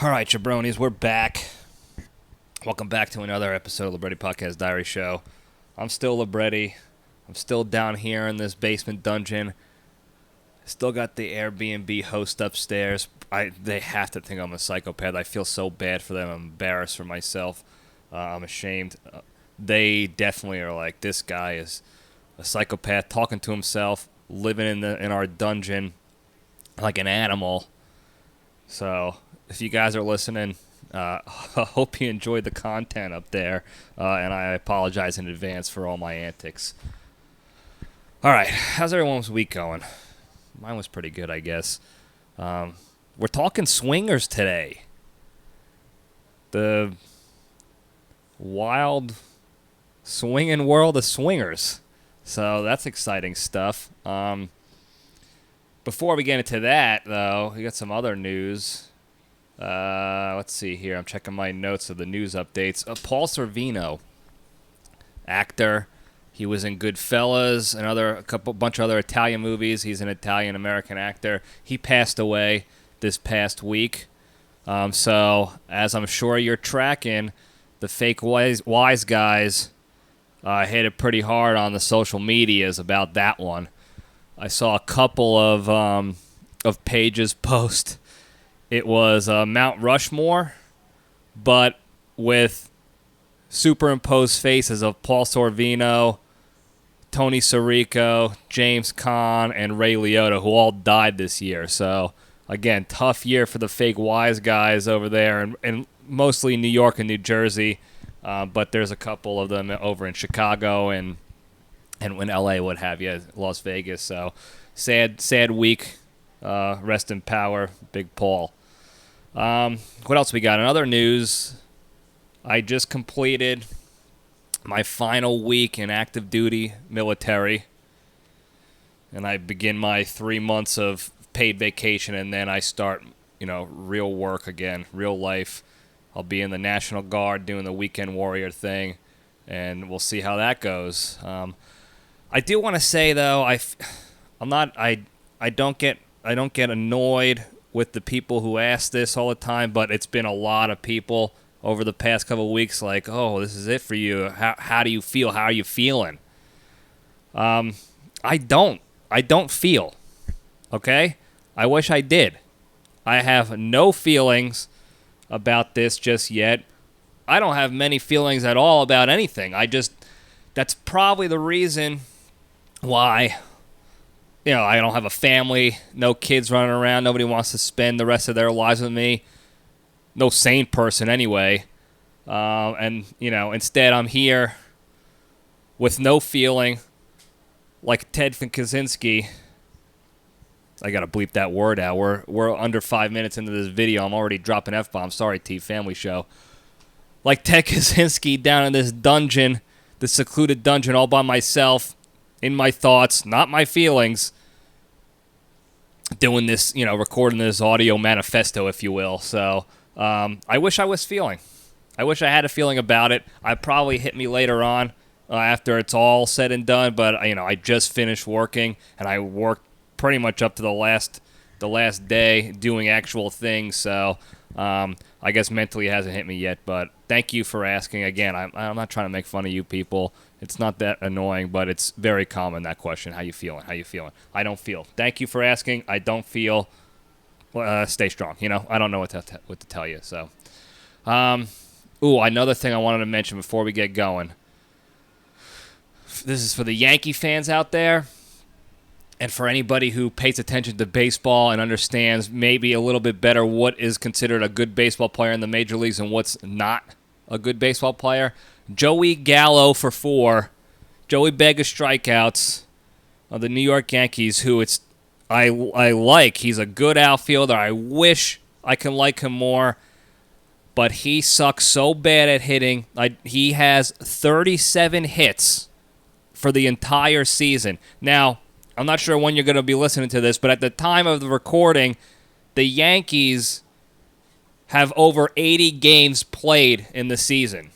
All right, jabronis, we're back. Welcome back to another episode of Libretti Podcast Diary Show. I'm still Libretti. I'm still down here in this basement dungeon. Still got the Airbnb host upstairs. They have to think I'm a psychopath. I feel so bad for them. I'm embarrassed for myself. I'm ashamed. They definitely are like, this guy is a psychopath talking to himself, living in our dungeon like an animal. So if you guys are listening, I hope you enjoyed the content up there, and I apologize in advance for all my antics. All right, how's everyone's week going? Mine was pretty good, I guess. We're talking swingers today. The wild swinging world of swingers. So that's exciting stuff. Before we get into that, though, we got some other news. Let's see here. I'm checking my notes of the news updates. Paul Sorvino, actor. He was in Goodfellas, bunch of other Italian movies. He's an Italian-American actor. He passed away this past week. So, as I'm sure you're tracking, the fake wise guys hit it pretty hard on the social medias about that one. I saw a couple of pages post. It was Mount Rushmore, but with superimposed faces of Paul Sorvino, Tony Sirico, James Caan, and Ray Liotta, who all died this year. So, again, tough year for the fake wise guys over there, and mostly New York and New Jersey, but there's a couple of them over in Chicago and in L.A., what have you, Las Vegas. So, sad week. Rest in power, Big Paul. What else we got? In other news, I just completed my final week in active duty military, and I begin my 3 months of paid vacation, and then I start, real work again, real life. I'll be in the National Guard doing the weekend warrior thing, and we'll see how that goes. I do want to say though, I don't get annoyed with the people who ask this all the time, but it's been a lot of people over the past couple of weeks like, oh, this is it for you. How do you feel? How are you feeling? I don't feel. Okay? I wish I did. I have no feelings about this just yet. I don't have many feelings at all about anything. That's probably the reason why, I don't have a family, no kids running around, nobody wants to spend the rest of their lives with me. No sane person anyway. Instead I'm here with no feeling, like Ted Kaczynski. I gotta bleep that word out. We're under 5 minutes into this video. I'm already dropping F-bombs. Sorry, T Family Show. Like Ted Kaczynski down in this dungeon, this secluded dungeon all by myself, in my thoughts, not my feelings, doing this, recording this audio manifesto, if you will. So I wish I was feeling. I wish I had a feeling about it. I'd probably hit me later on after it's all said and done, but, I just finished working, and I worked pretty much up to the last day doing actual things, so I guess mentally it hasn't hit me yet, but thank you for asking. Again, I'm not trying to make fun of you people. It's not that annoying, but it's very common, that question. How you feeling? How you feeling? I don't feel. Thank you for asking. I don't feel. Stay strong. I don't know what to tell you. So, another thing I wanted to mention before we get going. This is for the Yankee fans out there, and for anybody who pays attention to baseball and understands maybe a little bit better what is considered a good baseball player in the major leagues and what's not a good baseball player. Joey Gallo for 4. Joey bag of strikeouts of the New York Yankees, who I like. He's a good outfielder. I wish I can like him more, but he sucks so bad at hitting. He has 37 hits for the entire season. Now, I'm not sure when you're going to be listening to this, but at the time of the recording, the Yankees have over 80 games played in the season.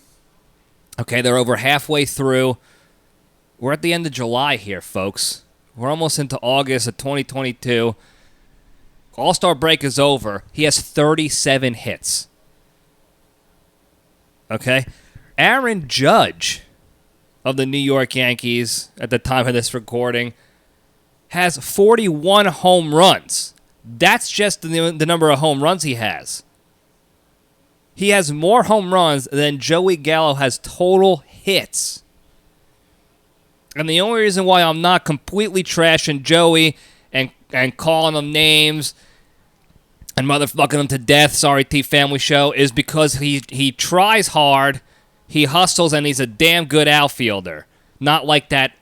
Okay, they're over halfway through. We're at the end of July here, folks. We're almost into August of 2022. All-Star break is over. He has 37 hits. Okay? Aaron Judge of the New York Yankees at the time of this recording has 41 home runs. That's just the number of home runs he has. He has more home runs than Joey Gallo has total hits. And the only reason why I'm not completely trashing Joey and calling him names and motherfucking him to death, sorry T Family Show, is because he tries hard, he hustles, and he's a damn good outfielder. Not like that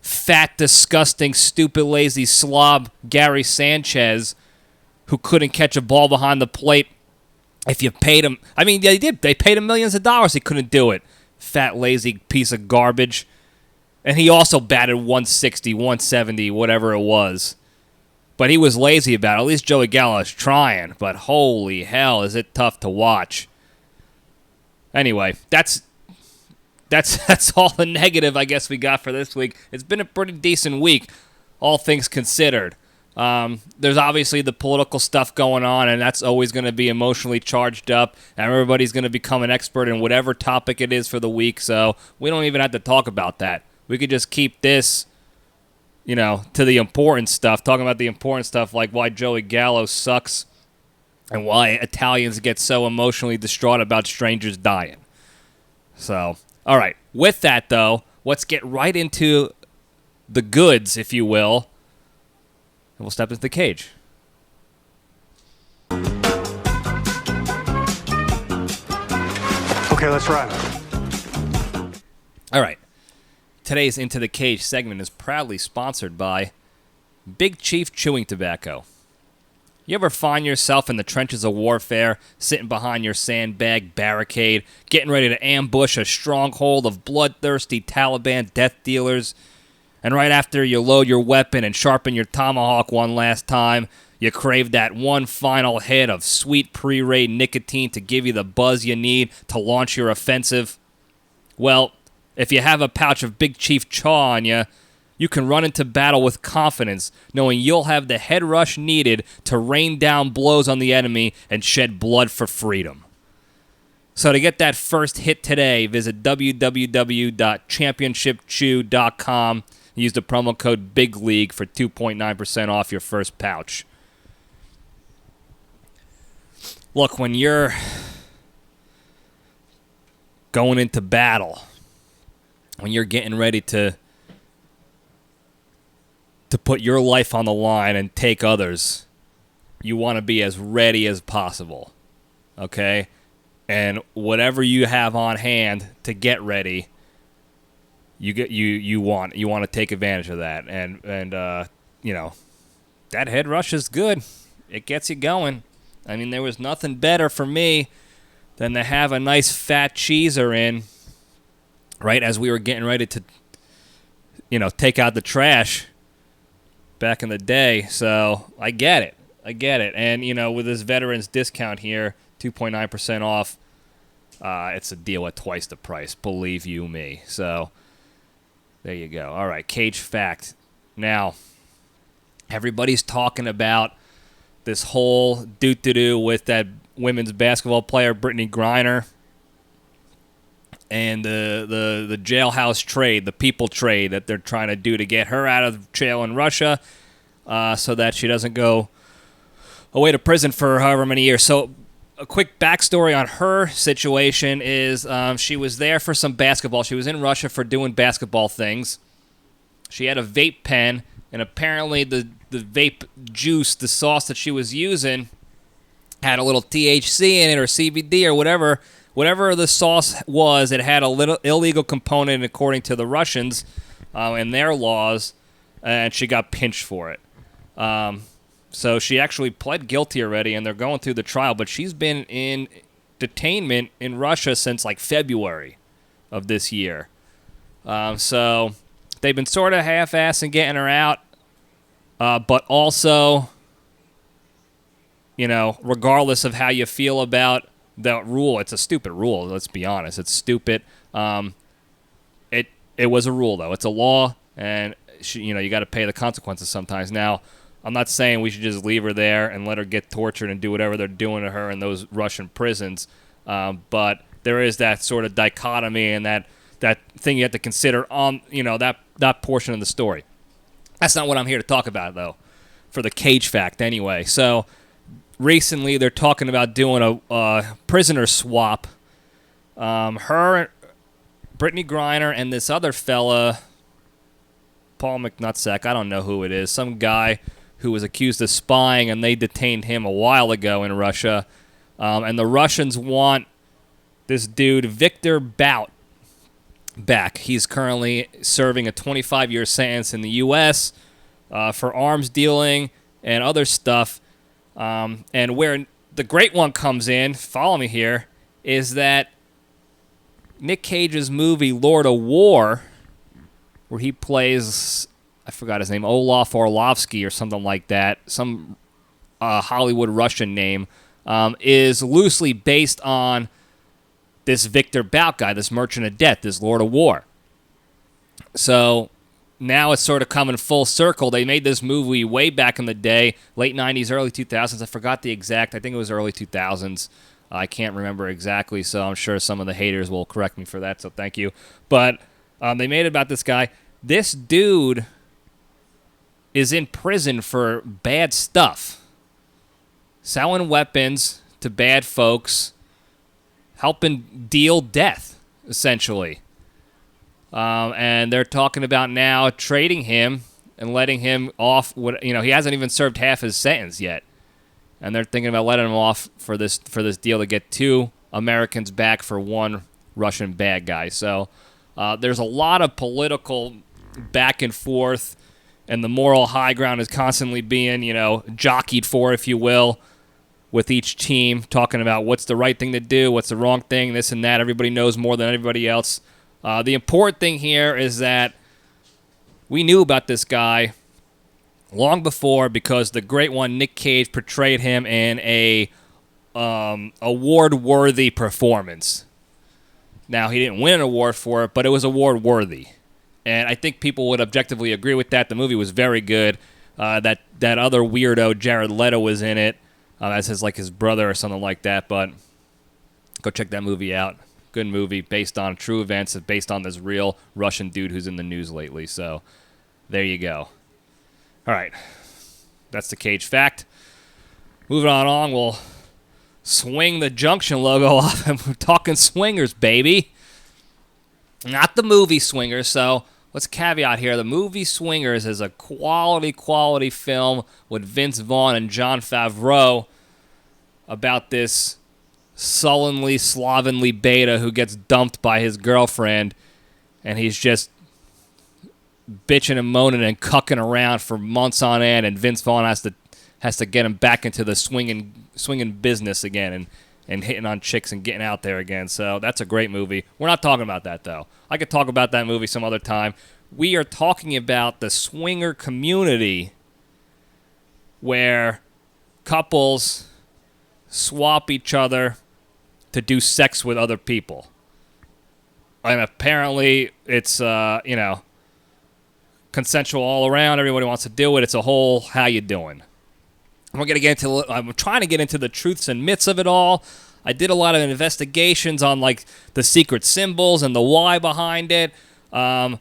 fat, disgusting, stupid, lazy slob Gary Sanchez who couldn't catch a ball behind the plate if you paid him. I mean, they did. They paid him millions of dollars. He couldn't do it. Fat, lazy piece of garbage. And he also batted 160, 170, whatever it was. But he was lazy about it. At least Joey Gallo is trying. But holy hell, is it tough to watch. Anyway, that's all the negative I guess we got for this week. It's been a pretty decent week, all things considered. There's obviously the political stuff going on, and that's always going to be emotionally charged up. And everybody's going to become an expert in whatever topic it is for the week, so we don't even have to talk about that. We could just keep this, to the important stuff, talking about the important stuff like why Joey Gallo sucks and why Italians get so emotionally distraught about strangers dying. So, all right. With that, though, let's get right into the goods, if you will. And we'll step into the cage. Okay, let's run. All right. Today's Into the Cage segment is proudly sponsored by Big Chief Chewing Tobacco. You ever find yourself in the trenches of warfare, sitting behind your sandbag barricade, getting ready to ambush a stronghold of bloodthirsty Taliban death dealers? And right after you load your weapon and sharpen your tomahawk one last time, you crave that one final hit of sweet pre-raid nicotine to give you the buzz you need to launch your offensive? Well, if you have a pouch of Big Chief Chaw on you, you can run into battle with confidence, knowing you'll have the head rush needed to rain down blows on the enemy and shed blood for freedom. So to get that first hit today, visit www.championshipchew.com. Use the promo code BIGLEAGUE for 2.9% off your first pouch. Look, when you're going into battle, when you're getting ready to put your life on the line and take others, you want to be as ready as possible, okay? And whatever you have on hand to get ready, you want to take advantage of that, and that head rush is good. It gets you going. I mean, there was nothing better for me than to have a nice fat cheeser in right as we were getting ready to take out the trash back in the day. So I get it. And with this veterans discount here, 2.9% off, it's a deal at twice the price, believe you me. So there you go. All right, Cage Fact. Now, everybody's talking about this whole doo-doo-doo with that women's basketball player, Brittany Griner, and the jailhouse trade, the people trade that they're trying to do to get her out of jail in Russia so that she doesn't go away to prison for however many years. So a quick backstory on her situation is she was there for some basketball. She was in Russia for doing basketball things. She had a vape pen, and apparently the vape juice, the sauce that she was using, had a little THC in it or CBD or whatever. Whatever the sauce was, it had a little illegal component according to the Russians and their laws, and she got pinched for it. So she actually pled guilty already, and they're going through the trial, but she's been in detainment in Russia since like February of this year. So they've been sort of half-assing getting her out, but also, regardless of how you feel about that rule, it's a stupid rule. Let's be honest, it's stupid. It was a rule though. It's a law, and you got to pay the consequences sometimes. Now, I'm not saying we should just leave her there and let her get tortured and do whatever they're doing to her in those Russian prisons. But there is that sort of dichotomy and that thing you have to consider on, that portion of the story. That's not what I'm here to talk about, though, for the Cage fact anyway. So recently they're talking about doing a prisoner swap. Her, Brittany Griner, and this other fella, Paul McNutsack, I don't know who it is, some guy who was accused of spying, and they detained him a while ago in Russia. And the Russians want this dude, Victor Bout, back. He's currently serving a 25-year sentence in the U.S. For arms dealing and other stuff. And where the great one comes in, follow me here, is that Nic Cage's movie Lord of War, where he plays, I forgot his name, Olaf Orlovsky or something like that, some Hollywood Russian name, is loosely based on this Victor Bout guy, this Merchant of Death, this Lord of War. So now it's sort of coming full circle. They made this movie way back in the day, late 90s, early 2000s. I forgot the exact. I think it was early 2000s. I can't remember exactly, so I'm sure some of the haters will correct me for that, so thank you. But they made it about this guy. This dude is in prison for bad stuff. Selling weapons to bad folks, helping deal death, essentially. And they're talking about now trading him and letting him off. He hasn't even served half his sentence yet, and they're thinking about letting him off for this deal to get 2 Americans back for 1 Russian bad guy. So there's a lot of political back and forth, and the moral high ground is constantly being, jockeyed for, if you will, with each team, talking about what's the right thing to do, what's the wrong thing, this and that. Everybody knows more than everybody else. The important thing here is that we knew about this guy long before, because the great one, Nic Cage, portrayed him in a award-worthy performance. Now, he didn't win an award for it, but it was award-worthy. And I think people would objectively agree with that. The movie was very good. That other weirdo, Jared Leto, was in it. As his brother or something like that. But go check that movie out. Good movie, based on true events, based on this real Russian dude who's in the news lately. So there you go. All right. That's the Cage fact. Moving on, we'll swing the Junction logo off, and we're talking swingers, baby. Not the movie Swingers, so let's caveat here. The movie Swingers is a quality film with Vince Vaughn and Jon Favreau about this sullenly, slovenly beta who gets dumped by his girlfriend, and he's just bitching and moaning and cucking around for months on end, and Vince Vaughn has to get him back into the swinging business again and hitting on chicks and getting out there again. So that's a great movie. We're not talking about that, though. I could talk about that movie some other time. We are talking about the swinger community, where couples swap each other to do sex with other people. And apparently it's, consensual all around. Everybody wants to do it. It's a whole how you doing. I'm trying to get into the truths and myths of it all. I did a lot of investigations on the secret symbols and the why behind it. I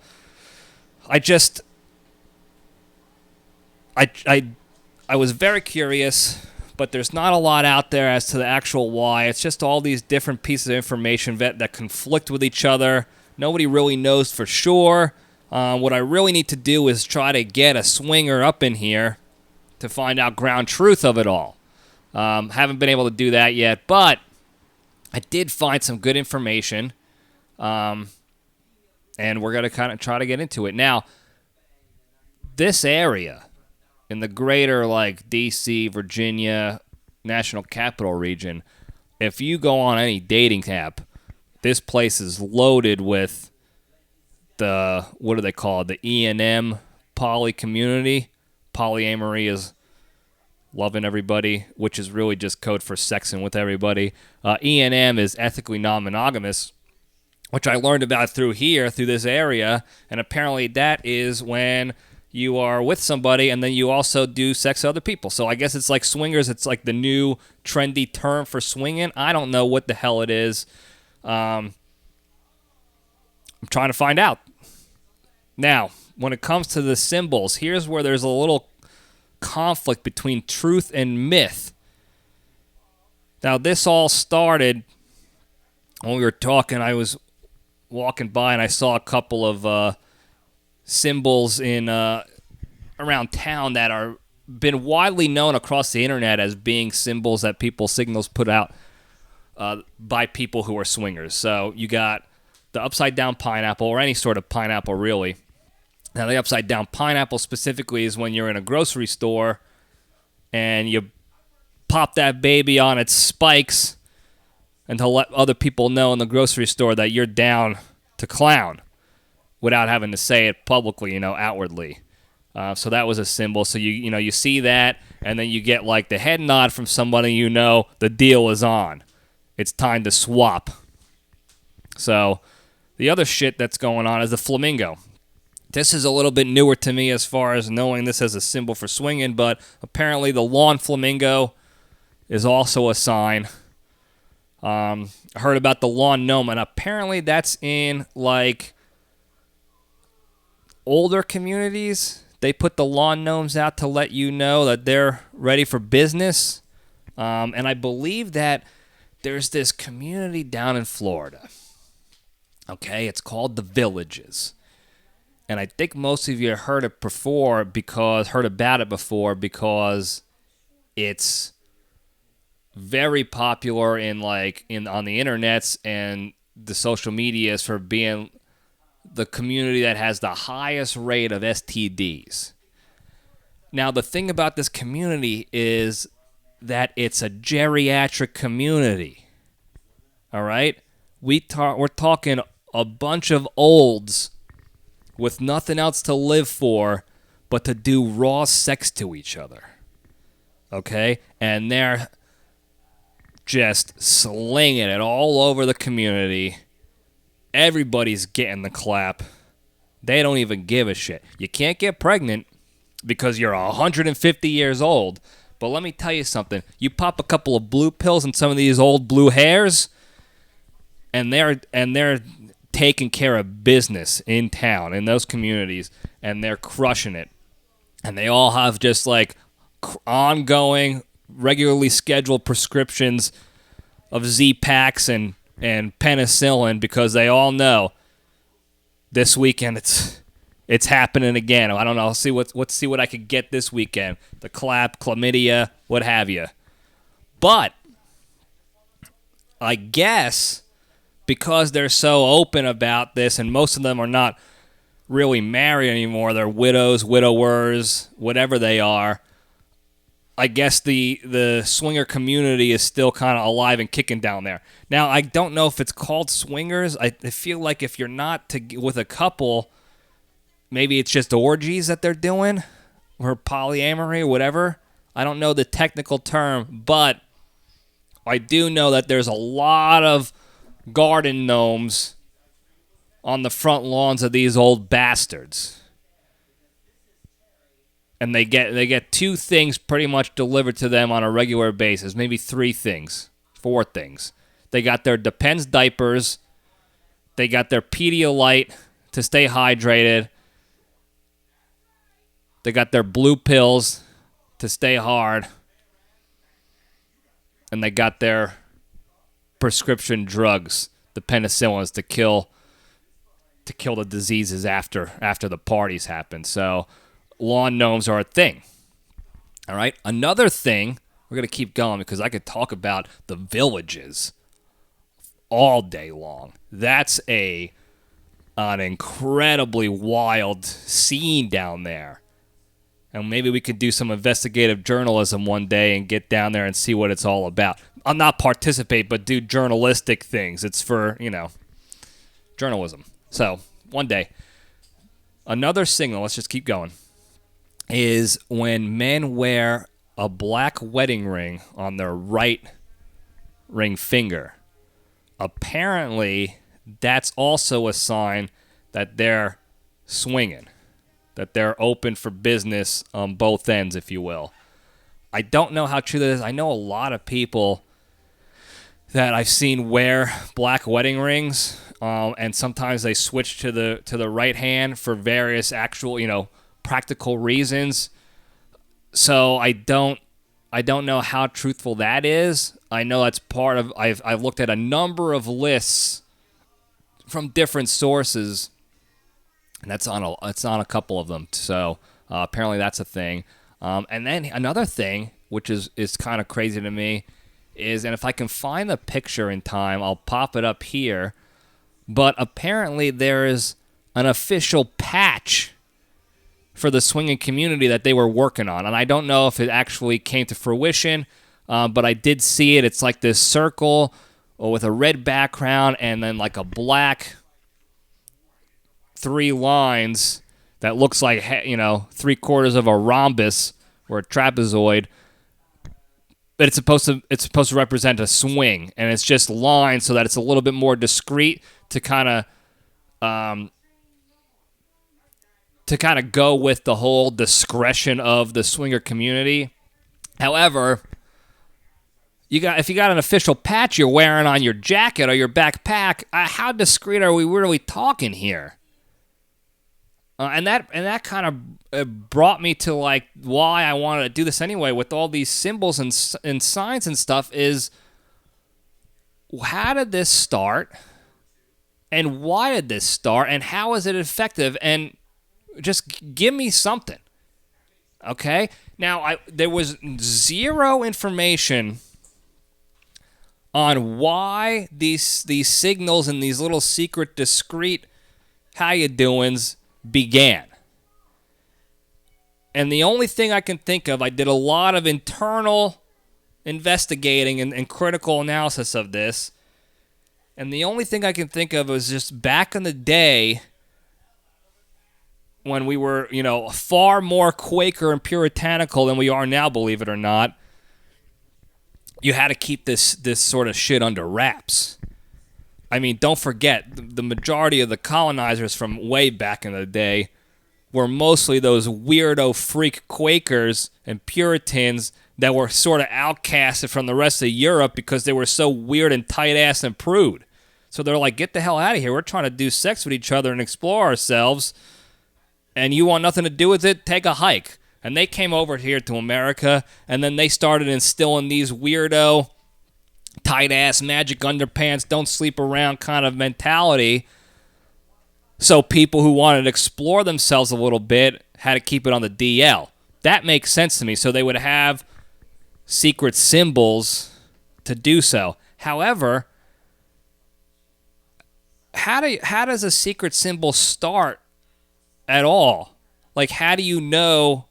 was very curious, but there's not a lot out there as to the actual why. It's just all these different pieces of information that conflict with each other. Nobody really knows for sure. What I really need to do is try to get a swinger up in here to find out ground truth of it all. Haven't been able to do that yet, but I did find some good information, and we're going to kind of try to get into it. Now, this area in the greater D.C., Virginia, National Capital Region, if you go on any dating app, this place is loaded with the, what do they call it, the E&M poly community. Polyamory is loving everybody, which is really just code for sexing with everybody. E&M is ethically non-monogamous, which I learned about through this area, and apparently that is when you are with somebody and then you also do sex with other people. So I guess it's like swingers. It's like the new trendy term for swinging. I don't know what the hell it is. I'm trying to find out. Now, when it comes to the symbols, here's where there's a little conflict between truth and myth. Now, this all started when we were talking. I was walking by and I saw a couple of symbols in around town that are been widely known across the internet as being symbols that signals put out by people who are swingers. So you got the upside down pineapple, or any sort of pineapple really. Now the upside down pineapple specifically is when you're in a grocery store and you pop that baby on its spikes and to let other people know in the grocery store that you're down to clown without having to say it publicly, outwardly. So that was a symbol. So you see that, and then you get like the head nod from somebody the deal is on. It's time to swap. So the other shit that's going on is the flamingo. This is a little bit newer to me as far as knowing this as a symbol for swinging, but apparently the lawn flamingo is also a sign. I heard about the lawn gnome, and apparently that's in like older communities. They put the lawn gnomes out to let you know that they're ready for business. And I believe that there's this community down in Florida. Okay, it's called the Villages. And I think most of you heard about it before because it's very popular on the internets and the social medias for being the community that has the highest rate of STDs. Now, the thing about this community is that it's a geriatric community. All right? We're talking a bunch of olds with nothing else to live for but to do raw sex to each other. Okay? And they're just slinging it all over the community. Everybody's getting the clap. They don't even give a shit. You can't get pregnant because you're 150 years old. But let me tell you something. You pop a couple of blue pills in some of these old blue hairs, and they're taking care of business in town, in those communities, and they're crushing it. And they all have just like ongoing, regularly scheduled prescriptions of Z-Packs and penicillin because they all know this weekend it's happening again. I don't know. Let's see what I could get this weekend. The clap, chlamydia, what have you. But I guess because they're so open about this, and most of them are not really married anymore, they're widows, widowers, whatever they are. I guess the swinger community is still kind of alive and kicking down there. Now, I don't know if it's called swingers. I feel like if you're not with a couple, maybe it's just orgies that they're doing, or polyamory or whatever. I don't know the technical term, but I do know that there's a lot of garden gnomes on the front lawns of these old bastards. And they get two things pretty much delivered to them on a regular basis. Maybe 3 things, 4 things. They got their Depends diapers. They got their Pedialyte to stay hydrated. They got their blue pills to stay hard. And they got their prescription drugs, the penicillins, to kill the diseases after the parties happen. So lawn gnomes are a thing. All right. Another thing, we're going to keep going because I could talk about the Villages all day long. That's an incredibly wild scene down there. And maybe we could do some investigative journalism one day and get down there and see what it's all about. I'll not participate, but do journalistic things. It's for, journalism. So, one day. Another signal, let's just keep going, is when men wear a black wedding ring on their right ring finger. Apparently, that's also a sign that they're swinging. that they're open for business on both ends, if you will. I don't know how true that is. I know a lot of people that I've seen wear black wedding rings, and sometimes they switch to the right hand for various actual, practical reasons. So I don't know how truthful that is. I know that's part of. I've looked at a number of lists from different sources, and it's on a couple of them. So apparently that's a thing. And then another thing, which is kind of crazy to me, is, and if I can find the picture in time, I'll pop it up here. But apparently there is an official patch for the swinging community that they were working on. And I don't know if it actually came to fruition, but I did see it. It's like this circle with a red background and then like a black 3 lines that looks like, 3/4 of a rhombus or a trapezoid. But it's supposed to represent a swing, and it's just lines so that it's a little bit more discreet to kind of go with the whole discretion of the swinger community. However, if you got an official patch you're wearing on your jacket or your backpack, how discreet are we really talking here? And that kind of brought me to like why I wanted to do this anyway with all these symbols and signs and stuff is, how did this start? And why did this start? And how is it effective? And just give me something. Okay? Now, there was zero information on why these signals and these little secret, discreet how you doings began. And the only thing I can think of, I did a lot of internal investigating and critical analysis of this, and the only thing I can think of was just back in the day when we were, far more Quaker and puritanical than we are now, believe it or not. You had to keep this sort of shit under wraps. I mean, don't forget, the majority of the colonizers from way back in the day were mostly those weirdo freak Quakers and Puritans that were sort of outcasted from the rest of Europe because they were so weird and tight-ass and prude. So they're like, get the hell out of here. We're trying to do sex with each other and explore ourselves, and you want nothing to do with it? Take a hike. And they came over here to America, and then they started instilling these weirdo tight-ass magic underpants, don't sleep around kind of mentality. So people who wanted to explore themselves a little bit had to keep it on the DL. That makes sense to me. So they would have secret symbols to do so. However, how does a secret symbol start at all? Like, how do you know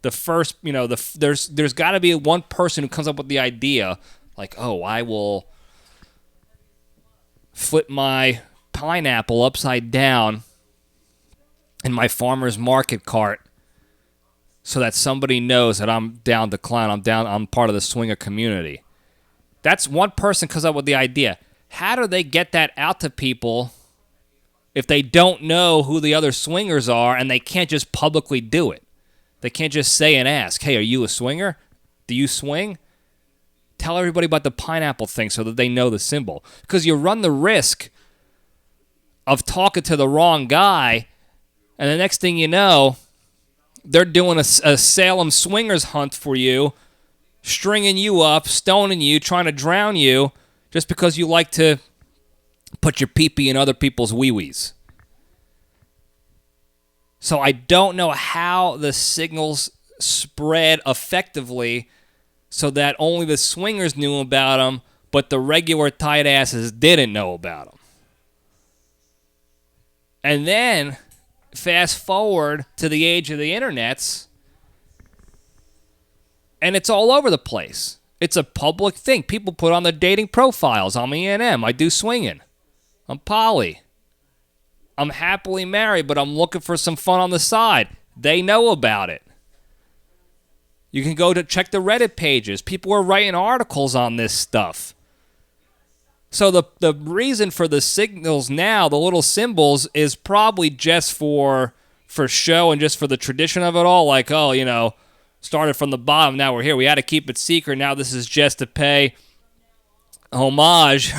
the first, there's got to be one person who comes up with the idea. Like, oh, I will flip my pineapple upside down in my farmer's market cart so that somebody knows that I'm down to clown. I'm part of the swinger community. That's one person comes up with the idea. How do they get that out to people if they don't know who the other swingers are and they can't just publicly do it? They can't just say and ask, hey, are you a swinger? Do you swing? Tell everybody about the pineapple thing so that they know the symbol. Because you run the risk of talking to the wrong guy, and the next thing you know, they're doing a Salem swingers hunt for you, stringing you up, stoning you, trying to drown you, just because you like to put your pee-pee in other people's wee-wees. So I don't know how the signals spread effectively so that only the swingers knew about them, but the regular tight asses didn't know about them. And then, fast forward to the age of the internets, and it's all over the place. It's a public thing. People put on their dating profiles. I'm E&M. I do swinging. I'm poly. I'm happily married, but I'm looking for some fun on the side. They know about it. You can go to check the Reddit pages. People are writing articles on this stuff. So the reason for the signals now, the little symbols, is probably just for for show and just for the tradition of it all. Like, oh, started from the bottom, now we're here. We had to keep it secret. Now this is just to pay homage,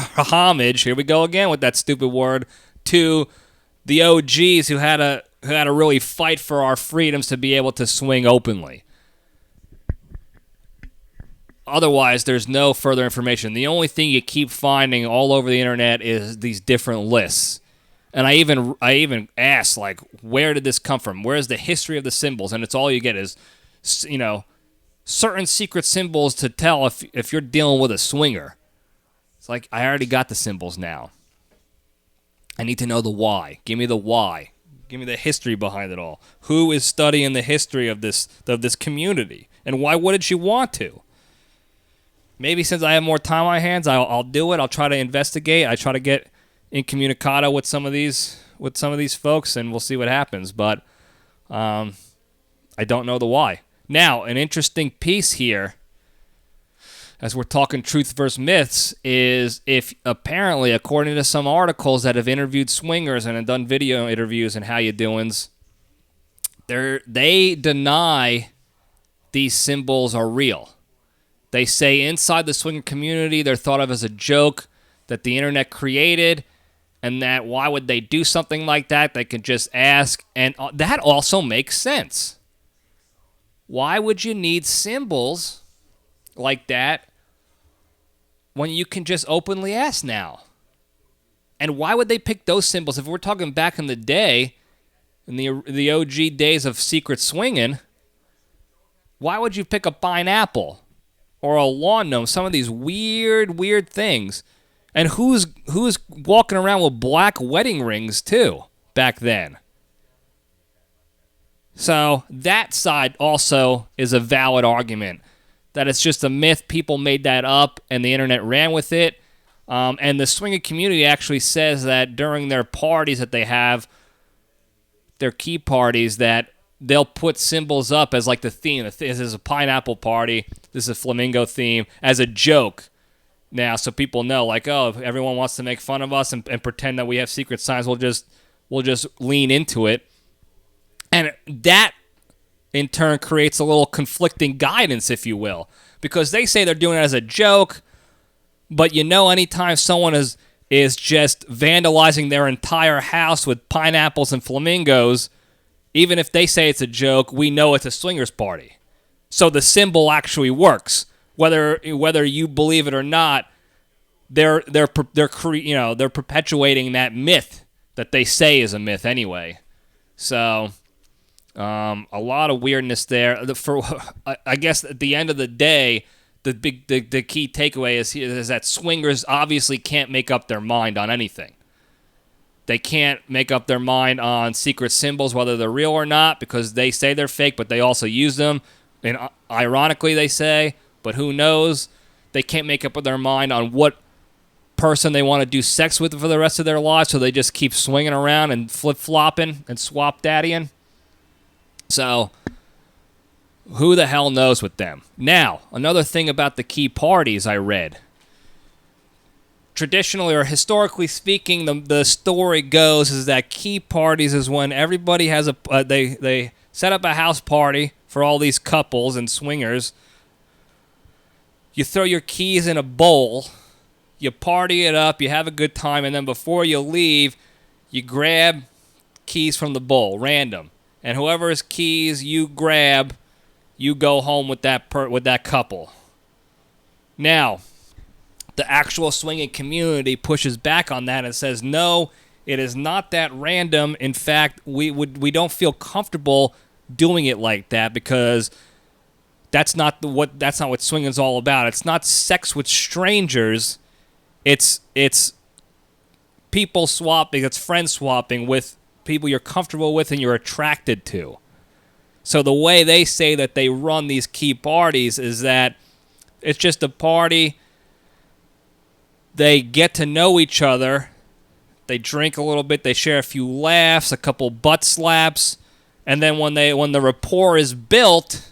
here we go again with that stupid word, to the OGs who had to really fight for our freedoms to be able to swing openly. Otherwise, there's no further information. The only thing you keep finding all over the internet is these different lists. And I even asked, like, where did this come from? Where is the history of the symbols? And it's all you get is, certain secret symbols to tell if you're dealing with a swinger. It's like, I already got the symbols now. I need to know the why. Give me the why. Give me the history behind it all. Who is studying the history of this community? And why wouldn't you want to? Maybe since I have more time on my hands, I'll do it. I'll try to investigate. I try to get incommunicado with some of these folks, and we'll see what happens. But I don't know the why. Now, an interesting piece here, as we're talking truth versus myths, is if apparently, according to some articles that have interviewed swingers and have done video interviews and how you doings, they deny these symbols are real. They say inside the swinger community, they're thought of as a joke that the internet created, and that why would they do something like that? They could just ask, and that also makes sense. Why would you need symbols like that when you can just openly ask now? And why would they pick those symbols? If we're talking back in the day, in the OG days of secret swinging, why would you pick a pineapple or a lawn gnome? Some of these weird things. And who's walking around with black wedding rings too back then? So that side also is a valid argument, that it's just a myth. People made that up, and the internet ran with it. And the swinging community actually says that during their parties that they have, their key parties, that they'll put symbols up as like the theme. This is a pineapple party. This is a flamingo theme as a joke. Now, so people know, like, oh, if everyone wants to make fun of us and pretend that we have secret signs, we'll just lean into it. And that, in turn, creates a little conflicting guidance, if you will. Because they say they're doing it as a joke, but anytime someone is just vandalizing their entire house with pineapples and flamingos, even if they say it's a joke, we know it's a swingers party. So the symbol actually works. Whether you believe it or not, they're perpetuating that myth that they say is a myth anyway. So a lot of weirdness there. I guess at the end of the day, the key takeaway is that swingers obviously can't make up their mind on anything. They can't make up their mind on secret symbols, whether they're real or not, because they say they're fake, but they also use them. And ironically, they say, but who knows? They can't make up their mind on what person they want to do sex with for the rest of their lives, so they just keep swinging around and flip-flopping and swap-daddying. So, who the hell knows with them? Now, another thing about the key parties I read. Traditionally or historically speaking, the story goes is that key parties is when everybody has they set up a house party for all these couples and swingers. You throw your keys in a bowl, you party it up, you have a good time, and then before you leave, you grab keys from the bowl, random. And whoever's keys you grab, you go home with that couple. Now, the actual swinging community pushes back on that and says, no, it is not that random. In fact, we don't feel comfortable doing it like that because that's not what swinging is all about. It's not sex with strangers. It's people swapping. It's friend swapping with people you're comfortable with and you're attracted to. So the way they say that they run these key parties is that it's just a party. They get to know each other. They drink a little bit. They share a few laughs, a couple butt slaps, and then when the rapport is built,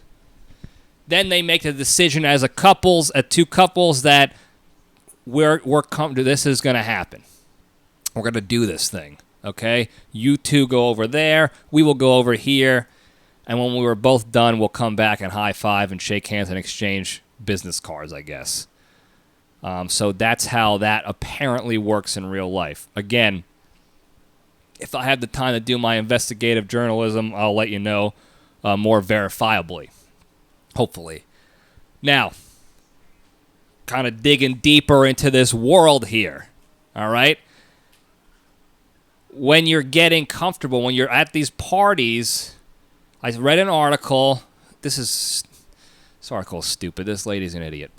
then they make the decision as two couples that we're come to. This is going to happen. We're going to do this thing. Okay? You two go over there. We will go over here. And when we were both done, we'll come back and high five and shake hands and exchange business cards, I guess. So that's how that apparently works in real life. Again, if I have the time to do my investigative journalism, I'll let you know more verifiably. Hopefully. Now, kind of digging deeper into this world here. All right? When you're getting comfortable, when you're at these parties, I read an article. This article is stupid. This lady's an idiot.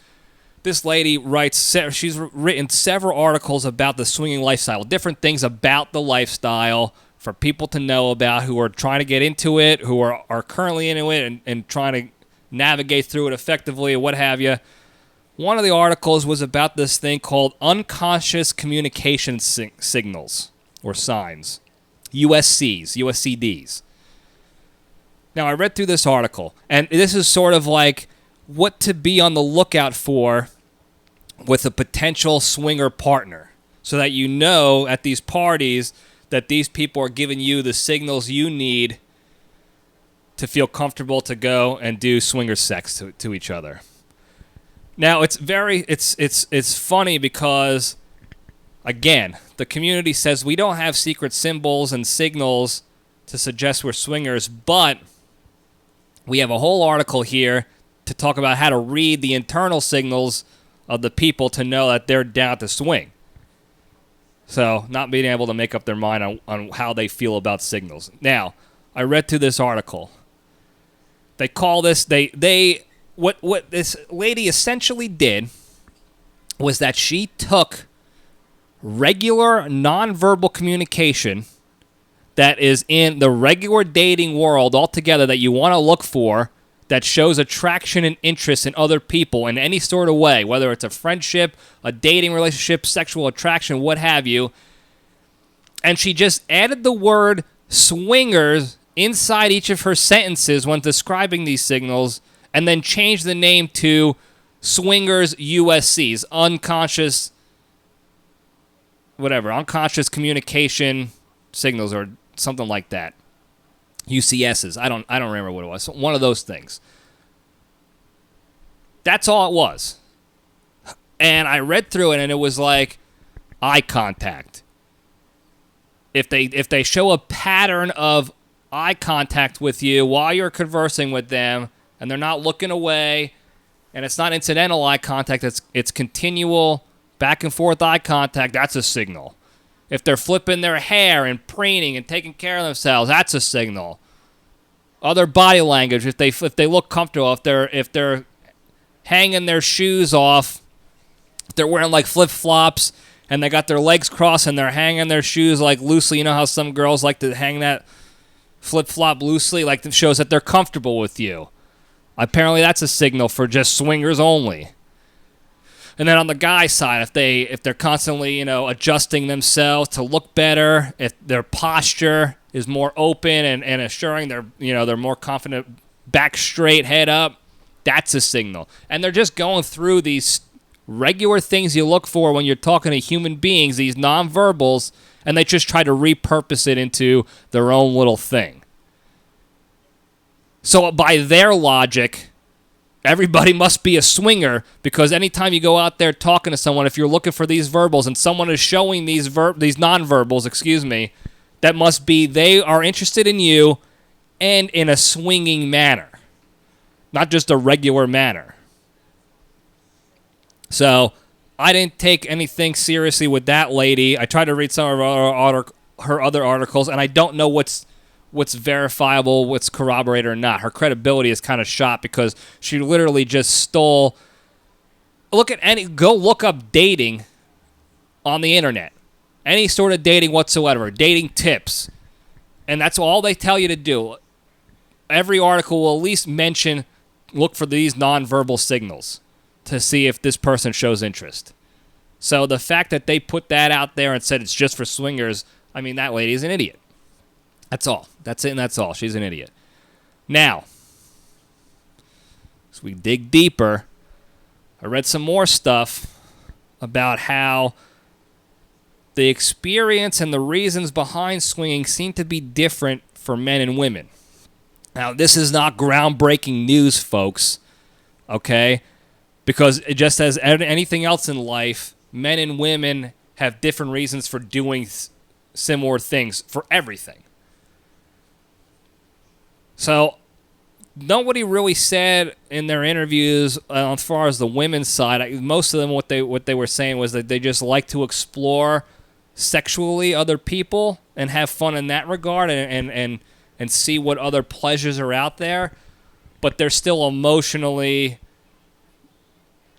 This lady writes, she's written several articles about the swinging lifestyle, different things about the lifestyle for people to know about who are trying to get into it, who are currently into it and trying to navigate through it effectively or what have you. One of the articles was about this thing called unconscious communication signals or signs, USCs, USCDs. Now, I read through this article, and this is sort of like what to be on the lookout for with a potential swinger partner, so that you know at these parties that these people are giving you the signals you need to feel comfortable to go and do swinger sex to each other. Now, it's funny because, again, the community says we don't have secret symbols and signals to suggest we're swingers, but we have a whole article here to talk about how to read the internal signals of the people to know that they're down to swing. So, not being able to make up their mind on how they feel about signals. Now, I read through this article. They call this, what this lady essentially did was that she took regular nonverbal communication that is in the regular dating world altogether that you want to look for, that shows attraction and interest in other people in any sort of way, whether it's a friendship, a dating relationship, sexual attraction, what have you. And she just added the word swingers inside each of her sentences when describing these signals, and then changed the name to swingers USCs, unconscious communication signals or something like that. UCSs. I don't remember what it was. One of those things. That's all it was. And I read through it and it was like eye contact. If they show a pattern of eye contact with you while you're conversing with them and they're not looking away and it's not incidental eye contact, it's continual back and forth eye contact, that's a signal. If they're flipping their hair and preening and taking care of themselves, that's a signal. Other body language, if they look comfortable, if they're hanging their shoes off, if they're wearing like flip-flops and they got their legs crossed and they're hanging their shoes like loosely, you know how some girls like to hang that flip-flop loosely, like it shows that they're comfortable with you. Apparently that's a signal for just swingers only. And then on the guy side, if they're constantly, adjusting themselves to look better, if their posture is more open and assuring they're more confident, back straight, head up, that's a signal. And they're just going through these regular things you look for when you're talking to human beings, these nonverbals, and they just try to repurpose it into their own little thing. So by their logic, everybody must be a swinger, because anytime you go out there talking to someone, if you're looking for these verbals and someone is showing these nonverbals, that must be they are interested in you and in a swinging manner, not just a regular manner. So I didn't take anything seriously with that lady. I tried to read some of her other articles, and I don't know what's verifiable, what's corroborated or not. Her credibility is kind of shot because she literally just stole. Go look up dating on the internet. Any sort of dating whatsoever, dating tips. And that's all they tell you to do. Every article will at least mention, look for these nonverbal signals to see if this person shows interest. So the fact that they put that out there and said it's just for swingers, that lady is an idiot. That's all. That's it and that's all. She's an idiot. Now, as we dig deeper, I read some more stuff about how the experience and the reasons behind swinging seem to be different for men and women. Now, this is not groundbreaking news, folks, okay? Because it just as anything else in life, men and women have different reasons for doing similar things for everything. So, nobody really said in their interviews, as far as the women's side, most of them what they were saying was that they just like to explore sexually other people and have fun in that regard and see what other pleasures are out there, but they're still emotionally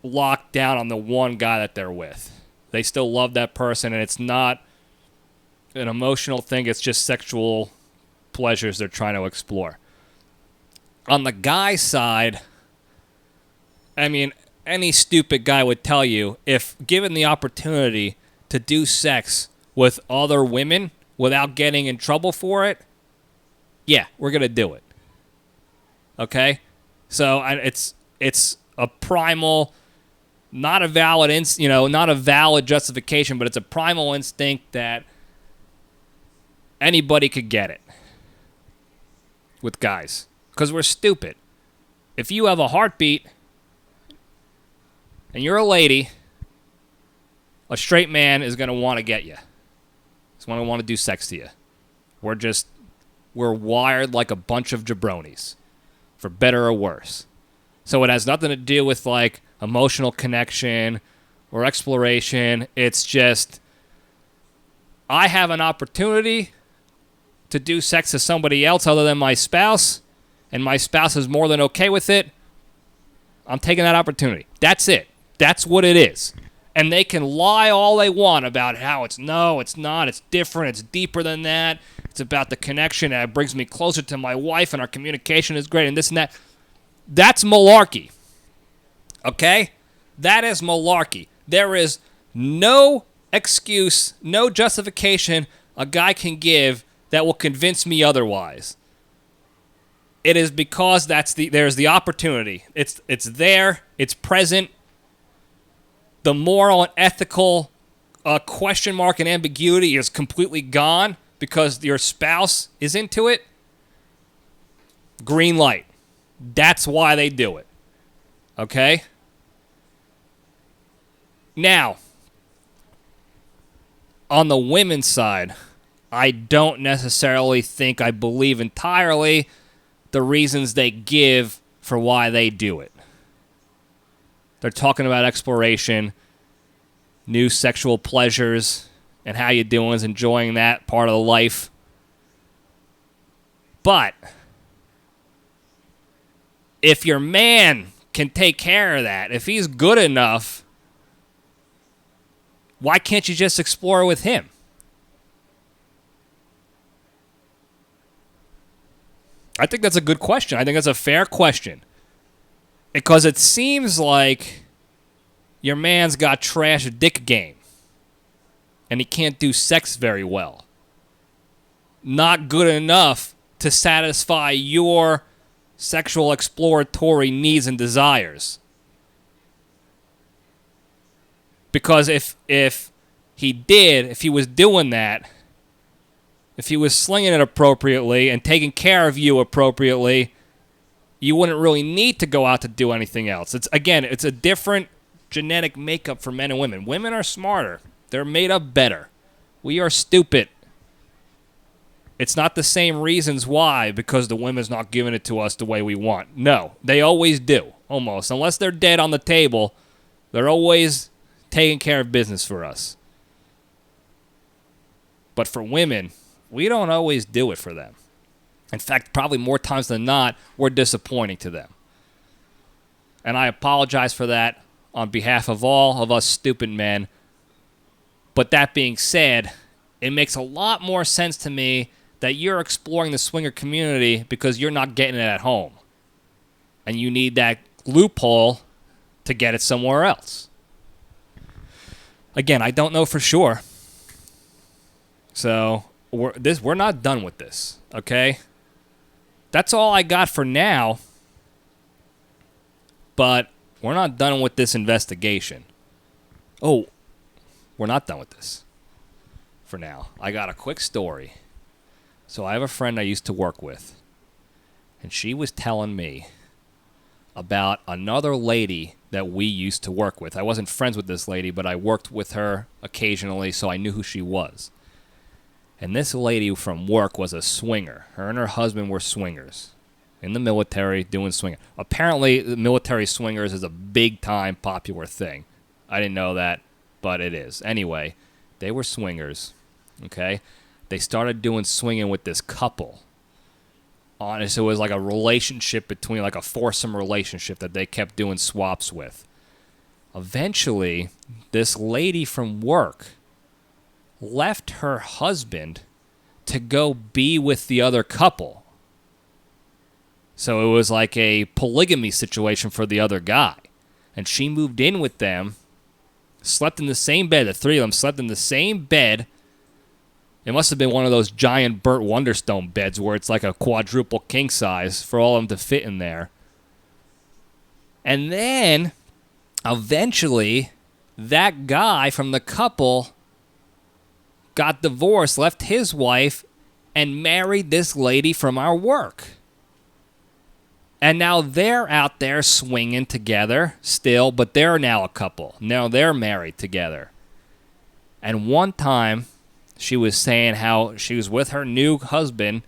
locked down on the one guy that they're with. They still love that person, and it's not an emotional thing, it's just sexual pleasures they're trying to explore. On the guy side, I mean, any stupid guy would tell you, if given the opportunity to do sex with other women without getting in trouble for it, yeah, we're going to do it. Okay? So it's a primal, not a valid justification, but it's a primal instinct that anybody could get it with guys. Because we're stupid. If you have a heartbeat and you're a lady, a straight man is going to want to get you. He's going to want to do sex to you. We're wired like a bunch of jabronis, for better or worse. So it has nothing to do with like emotional connection or exploration. It's just, I have an opportunity to do sex to somebody else other than my spouse, and my spouse is more than okay with it, I'm taking that opportunity. That's it. That's what it is. And they can lie all they want about how it's not, it's different, it's deeper than that, it's about the connection, and it brings me closer to my wife, and our communication is great, and this and that. That's malarkey. Okay? That is malarkey. There is no excuse, no justification a guy can give that will convince me otherwise. It is because there's the opportunity. It's there. It's present. The moral and ethical question mark and ambiguity is completely gone because your spouse is into it. Green light. That's why they do it. Okay? Now, on the women's side, I don't necessarily think I believe entirely the reasons they give for why they do it. They're talking about exploration, new sexual pleasures, and how you doing is enjoying that part of the life. But if your man can take care of that, if he's good enough, why can't you just explore with him? I think that's a good question. I think that's a fair question. Because it seems like your man's got trash dick game. And he can't do sex very well. Not good enough to satisfy your sexual exploratory needs and desires. Because if he was doing that, if he was slinging it appropriately and taking care of you appropriately, you wouldn't really need to go out to do anything else. It's a different genetic makeup for men and women. Women are smarter. They're made up better. We are stupid. It's not the same reasons why, because the women's not giving it to us the way we want. No, they always do, almost. Unless they're dead on the table, they're always taking care of business for us. But for women, we don't always do it for them. In fact, probably more times than not, we're disappointing to them. And I apologize for that on behalf of all of us stupid men. But that being said, it makes a lot more sense to me that you're exploring the swinger community because you're not getting it at home. And you need that loophole to get it somewhere else. Again, I don't know for sure. So we're not done with this, okay? That's all I got for now. But we're not done with this investigation. Oh, we're not done with this. for now. I got a quick story. So I have a friend I used to work with, and she was telling me about another lady that we used to work with. I wasn't friends with this lady, but I worked with her occasionally, so I knew who she was. And this lady from work was a swinger. Her and her husband were swingers in the military doing swinging. Apparently, the military swingers is a big-time popular thing. I didn't know that, but it is. Anyway, they were swingers, okay? They started doing swinging with this couple. So it was like a relationship between, like a foursome relationship that they kept doing swaps with. Eventually, this lady from work left her husband to go be with the other couple. So it was like a polygamy situation for the other guy. And she moved in with them, slept in the same bed. The three of them slept in the same bed. It must have been one of those giant Burt Wonderstone beds where it's like a quadruple king size for all of them to fit in there. And then, eventually, that guy from the couple got divorced, left his wife, and married this lady from our work. And now they're out there swinging together still, but they're now a couple. Now they're married together. And one time, she was saying how she was with her new husband,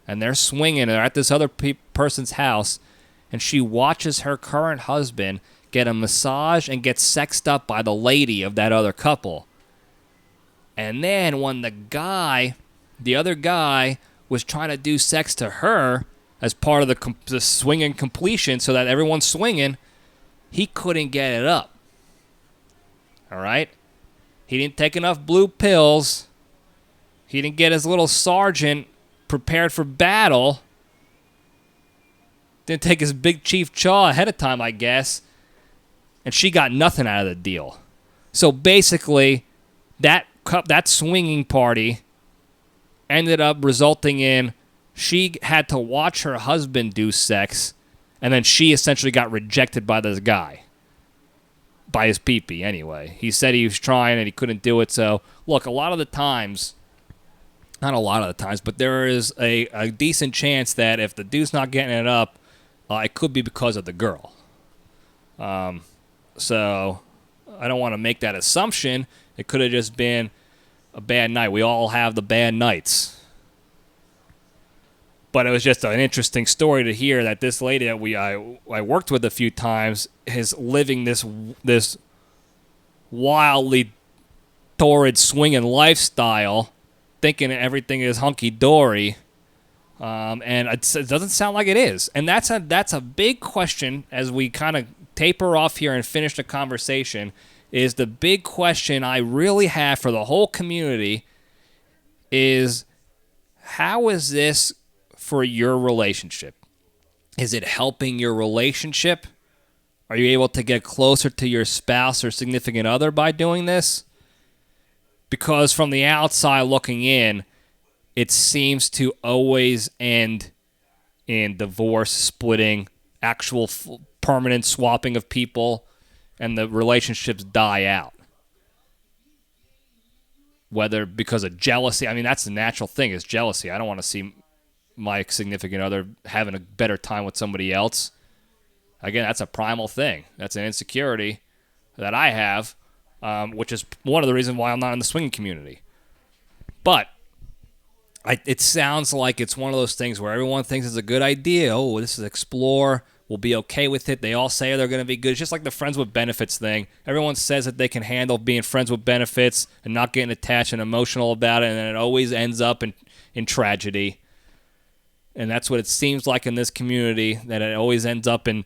and they're swinging. They're at this other person's house, and she watches her current husband get a massage and get sexed up by the lady of that other couple. And then when the other guy, was trying to do sex to her as part of the swinging completion so that everyone's swinging, he couldn't get it up. All right? He didn't take enough blue pills. He didn't get his little sergeant prepared for battle. Didn't take his big chief chaw ahead of time, I guess. And she got nothing out of the deal. So basically, that swinging party ended up resulting in she had to watch her husband do sex, and then she essentially got rejected by this guy. By his pee-pee, anyway. He said he was trying and he couldn't do it. So, look, a lot of the times, not a lot of the times, but there is a decent chance that if the dude's not getting it up, it could be because of the girl. So I don't want to make that assumption. It could have just been a bad night. We all have the bad nights. But it was just an interesting story to hear that this lady that I worked with a few times is living this wildly torrid swinging lifestyle, thinking everything is hunky-dory, and it doesn't sound like it is. And that's a big question as we kind of taper off here and finish the conversation, is the big question I really have for the whole community is, how is this for your relationship? Is it helping your relationship? Are you able to get closer to your spouse or significant other by doing this? Because from the outside looking in, it seems to always end in divorce, splitting, actual permanent swapping of people, and the relationships die out. Whether because of jealousy, I mean, that's the natural thing, is jealousy. I don't want to see my significant other having a better time with somebody else. Again, that's a primal thing. That's an insecurity that I have, which is one of the reasons why I'm not in the swinging community. But it sounds like it's one of those things where everyone thinks it's a good idea. Oh, this is explore. We'll be okay with it. They all say they're going to be good. It's just like the friends with benefits thing. Everyone says that they can handle being friends with benefits and not getting attached and emotional about it, and then it always ends up in tragedy. And that's what it seems like in this community, that it always ends up in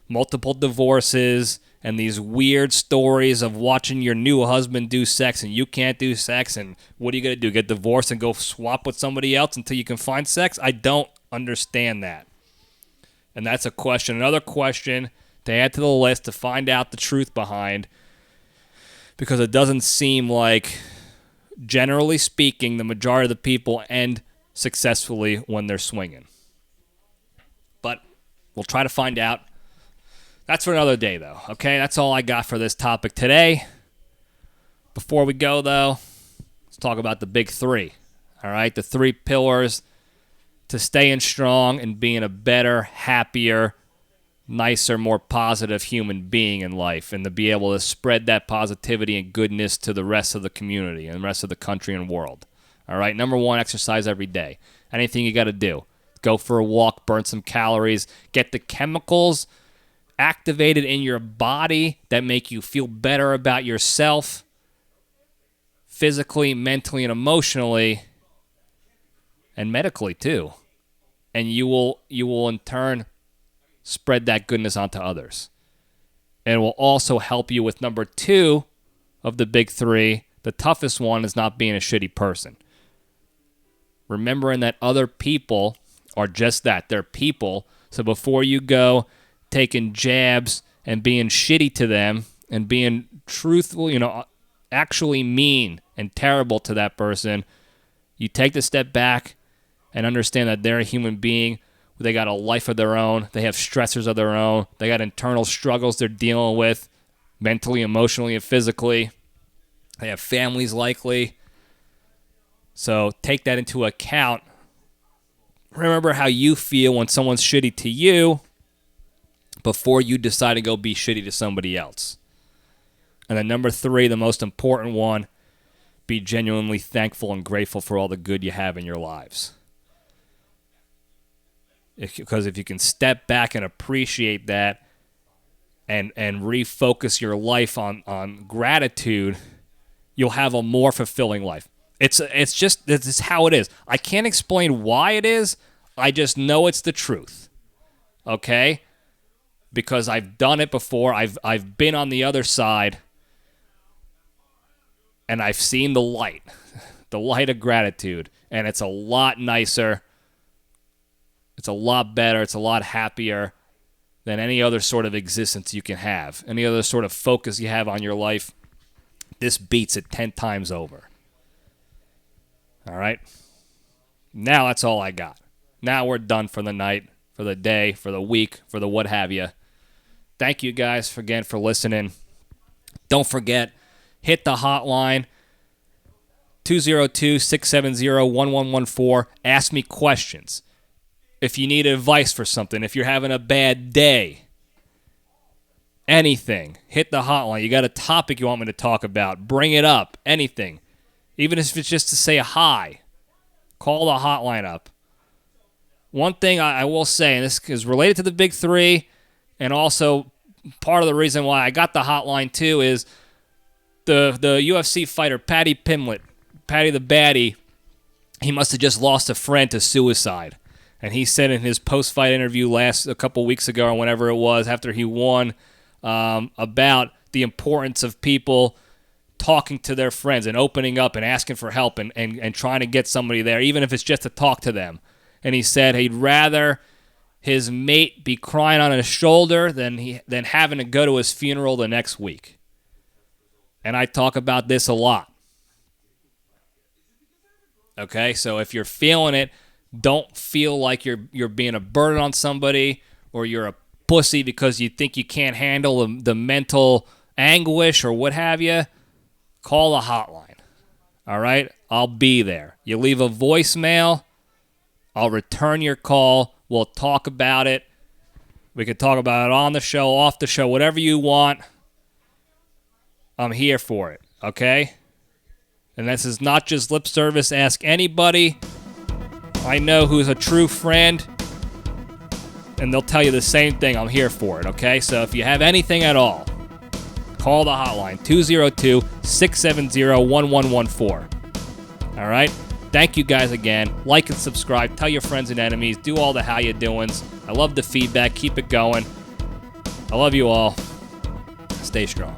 multiple divorces and these weird stories of watching your new husband do sex and you can't do sex, and what are you going to do, get divorced and go swap with somebody else until you can find sex? I don't understand that. And that's a question, another question to add to the list to find out the truth behind, because it doesn't seem like, generally speaking, the majority of the people end successfully when they're swinging. But we'll try to find out. That's for another day, though. Okay, that's all I got for this topic today. Before we go, though, let's talk about the big three. All right, the three pillars to staying strong and being a better, happier, nicer, more positive human being in life, and to be able to spread that positivity and goodness to the rest of the community and the rest of the country and world. All right, number one, exercise every day. Anything you got to do. Go for a walk, burn some calories, get the chemicals activated in your body that make you feel better about yourself, physically, mentally, and emotionally, and medically too. And you will in turn spread that goodness onto others. And it will also help you with number two of the big three. The toughest one is not being a shitty person. Remembering that other people are just that. They're people. So before you go taking jabs and being shitty to them and being truthful, actually mean and terrible to that person, you take the step back and understand that they're a human being. They got a life of their own. They have stressors of their own. They got internal struggles they're dealing with mentally, emotionally, and physically. They have families likely. So take that into account. Remember how you feel when someone's shitty to you before you decide to go be shitty to somebody else. And then number three, the most important one, be genuinely thankful and grateful for all the good you have in your lives. Because if you can step back and appreciate that and refocus your life on gratitude, you'll have a more fulfilling life. It's how it is. I can't explain why it is. I just know it's the truth. Okay? Because I've done it before. I've been on the other side, and I've seen the light of gratitude, and it's a lot nicer. It's a lot better. It's a lot happier than any other sort of existence you can have. Any other sort of focus you have on your life, this beats it 10 times over. All right? Now that's all I got. Now we're done for the night, for the day, for the week, for the what have you. Thank you guys again for listening. Don't forget, hit the hotline, 202-670-1114. Ask me questions. If you need advice for something, if you're having a bad day, anything, hit the hotline. You got a topic you want me to talk about, bring it up, anything. Even if it's just to say hi, call the hotline up. One thing I will say, and this is related to the big three, and also part of the reason why I got the hotline too, is the UFC fighter, Paddy Pimblett, Paddy the Baddy, he must have just lost a friend to suicide. And he said in his post-fight interview a couple weeks ago or whenever it was, after he won, about the importance of people talking to their friends and opening up and asking for help and trying to get somebody there, even if it's just to talk to them. And he said he'd rather his mate be crying on his shoulder than having to go to his funeral the next week. And I talk about this a lot. Okay, so if you're feeling it, don't feel like you're being a burden on somebody or you're a pussy because you think you can't handle the mental anguish or what have you. Call the hotline. All right? I'll be there. You leave a voicemail, I'll return your call. We'll talk about it. We can talk about it on the show, off the show, whatever you want. I'm here for it, okay? And this is not just lip service. Ask anybody I know who's a true friend, and they'll tell you the same thing. I'm here for it, okay? So if you have anything at all, call the hotline, 202-670-1114. All right? Thank you guys again. Like and subscribe. Tell your friends and enemies. Do all the how you doings. I love the feedback. Keep it going. I love you all. Stay strong.